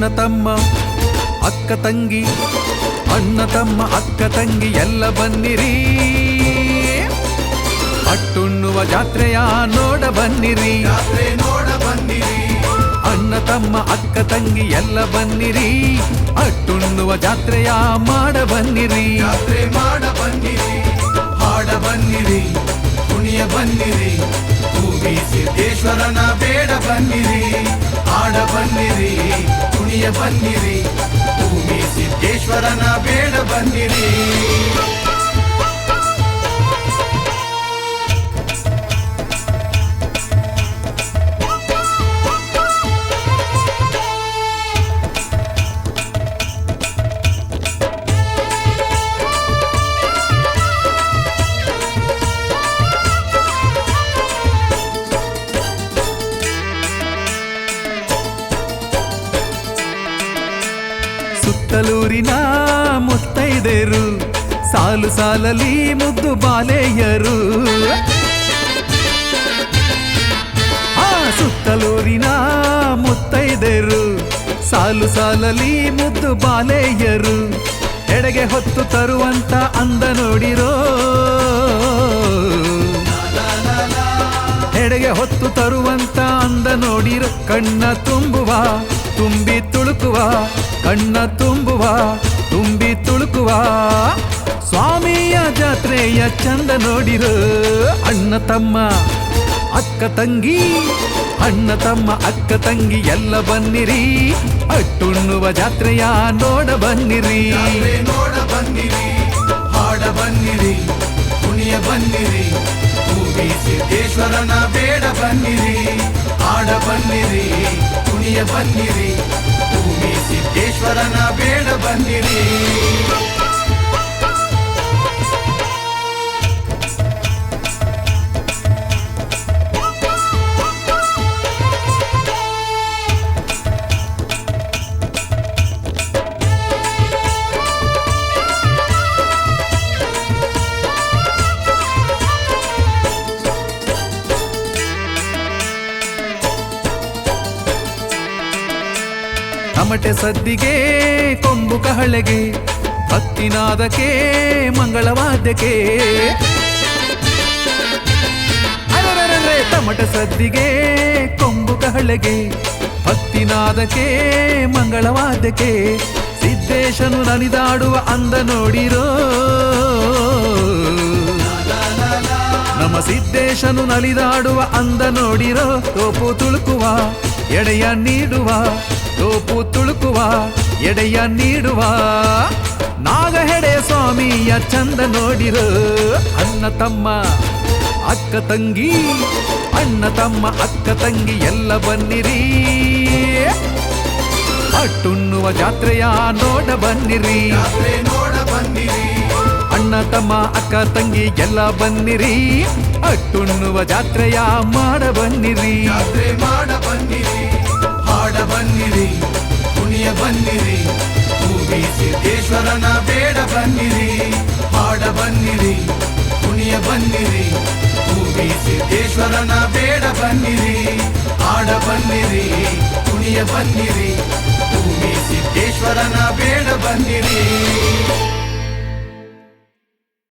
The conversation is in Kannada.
ಅಣ್ಣ ತಮ್ಮ ಅಕ್ಕ ತಂಗಿ, ಅಣ್ಣ ತಮ್ಮ ಅಕ್ಕ ತಂಗಿ ಎಲ್ಲ ಬನ್ನಿರಿ, ಅಟ್ಟುಣ್ಣುವ ಜಾತ್ರೆಯ ನೋಡ ಬನ್ನಿರಿ, ನೋಡ ಬನ್ನಿರಿ. ಅಣ್ಣ ತಮ್ಮ ಅಕ್ಕ ತಂಗಿ ಎಲ್ಲ ಬನ್ನಿರಿ, ಅಟ್ಟುಣ್ಣುವ ಜಾತ್ರೆಯ ಮಾಡ ಬನ್ನಿರಿ, ಜಾತ್ರೆ ಮಾಡ ಬನ್ನಿರಿ. ಹಾಡ ಬನ್ನಿರಿ, ಕುಣಿಯ ಬನ್ನಿರಿ, ಭೂಮಿ ಸಿದ್ದೇಶ್ವರನ ಬೇಡ ಬನ್ನಿರಿ. ಹಾಡ ಬನ್ನಿರಿ, ಕುಣಿಯ ಬನ್ನಿರಿ, ಭೂಮಿ ಸಿದ್ದೇಶ್ವರನ ಬೇಡ ಬನ್ನಿರಿ. ಸುತ್ತಲೂರಿನ ಮುತ್ತೈದೆರು ಸಾಲು ಸಾಲಲಿ ಮುದ್ದು ಬಾಲೆಯರು, ಸುತ್ತಲೂರಿನ ಮುತ್ತೈದೆರು ಸಾಲು ಸಾಲಲಿ ಮುದ್ದು ಬಾಲೆಯರು, ಎಡೆಗೆ ಹೊತ್ತು ತರುವಂತ ಅಂದ ನೋಡಿರೋ, ಎಡೆಗೆ ಹೊತ್ತು ತರುವಂತ ಅಂದ ನೋಡಿರೋ, ಕಣ್ಣ ತುಂಬುವ ತುಂಬಿ ತುಳುಕುವ, ಕಣ್ಣ ತುಂಬುವ ತುಂಬಿ ತುಳುಕುವ ಸ್ವಾಮಿಯ ಜಾತ್ರೆಯ ಚಂದ ನೋಡಿರೋ. ಅಣ್ಣ ತಮ್ಮ ಅಕ್ಕ ತಂಗಿ, ಅಣ್ಣ ತಮ್ಮ ಅಕ್ಕ ತಂಗಿ ಎಲ್ಲ ಬನ್ನಿರಿ, ಅಟ್ಟುಣ್ಣುವ ಜಾತ್ರೆಯ ನೋಡ ಬನ್ನಿರಿ, ನೋಡ ಬನ್ನಿರಿ. ಹಾಡ ಬನ್ನಿರಿ, ಕುಣಿಯ ಬನ್ನಿರಿ, ಭೂಮಿ ಸಿದ್ದೇಶ್ವರನ ಬೇಡ ಬನ್ನಿರಿ. ಹಾಡ ಬನ್ನಿರಿ, ಕುಣಿಯ ಬನ್ನಿರಿ, ಭೂಮಿ ಸಿದ್ದೇಶ್ವರನ ಬೇಡ ಬನ್ನಿರಿ. ತಮಟೆ ಸದ್ದಿಗೆ ಕೊಂಬು ಕಹಳೆಗೆ, ಭಕ್ತಿನಾದಕ್ಕೆ ಮಂಗಳವಾದ್ಯಕ್ಕೆ, ಅರರರರೆ ತಮಟೆ ಸದ್ದಿಗೆ ಕೊಂಬು ಕಹಳೆಗೆ, ಭಕ್ತಿನಾದಕ್ಕೆ ಮಂಗಳವಾದ್ಯಕ್ಕೆ, ಸಿದ್ದೇಶನು ನಲಿದಾಡುವ ಅಂದ ನೋಡಿರೋ, ನಮ್ಮ ಸಿದ್ದೇಶನು ನಲಿದಾಡುವ ಅಂದ ನೋಡಿರೋ, ತೋಪು ತುಳುಕುವ ಎಡೆಯ ನೀಡುವ, ತೋಪು ತುಳುಕುವ ಎಡೆಯ ನೀಡುವ ನಾಗಹೆಡೆ ಸ್ವಾಮಿಯ ಚಂದ ನೋಡಿರೋ. ಅಣ್ಣ ತಮ್ಮ ಅಕ್ಕ ತಂಗಿ, ಅಣ್ಣ ತಮ್ಮ ಅಕ್ಕ ತಂಗಿ ಎಲ್ಲ ಬನ್ನಿರಿ, ಅಟ್ಟುಣ್ಣುವ ಜಾತ್ರೆಯ ನೋಡ ಬನ್ನಿರಿ, ನೋಡ ಬನ್ನಿರಿ. ಅಣ್ಣ ತಮ್ಮ ಅಕ್ಕ ತಂಗಿ ಎಲ್ಲ ಬನ್ನಿರಿ, ಅಟ್ಟುಣ್ಣುವ ಜಾತ್ರೆಯ ಮಾಡ ಬನ್ನಿರಿ, ಜಾತ್ರೆ ಮಾಡ ಬನ್ನಿರಿ. ಹಾಡ ಬನ್ನಿರಿ, ಕುಣಿಯ ಬನ್ನಿರಿ, ಭೂಮಿ ಸಿದ್ದೇಶ್ವರನ ಬೇಡ ಬನ್ನಿರಿ. ಹಾಡ ಬನ್ನಿರಿ, ಕುಣಿಯ ಬನ್ನಿರಿ, ಭೂಮಿ ಸಿದ್ದೇಶ್ವರನ ಬೇಡ ಬನ್ನಿರಿ. ಹಾಡ ಬನ್ನಿರಿ, ಕುಣಿಯ ಬನ್ನಿರಿ, ಭೂಮಿ ಸಿದ್ದೇಶ್ವರನ ಬೇಡ ಬನ್ನಿರಿ.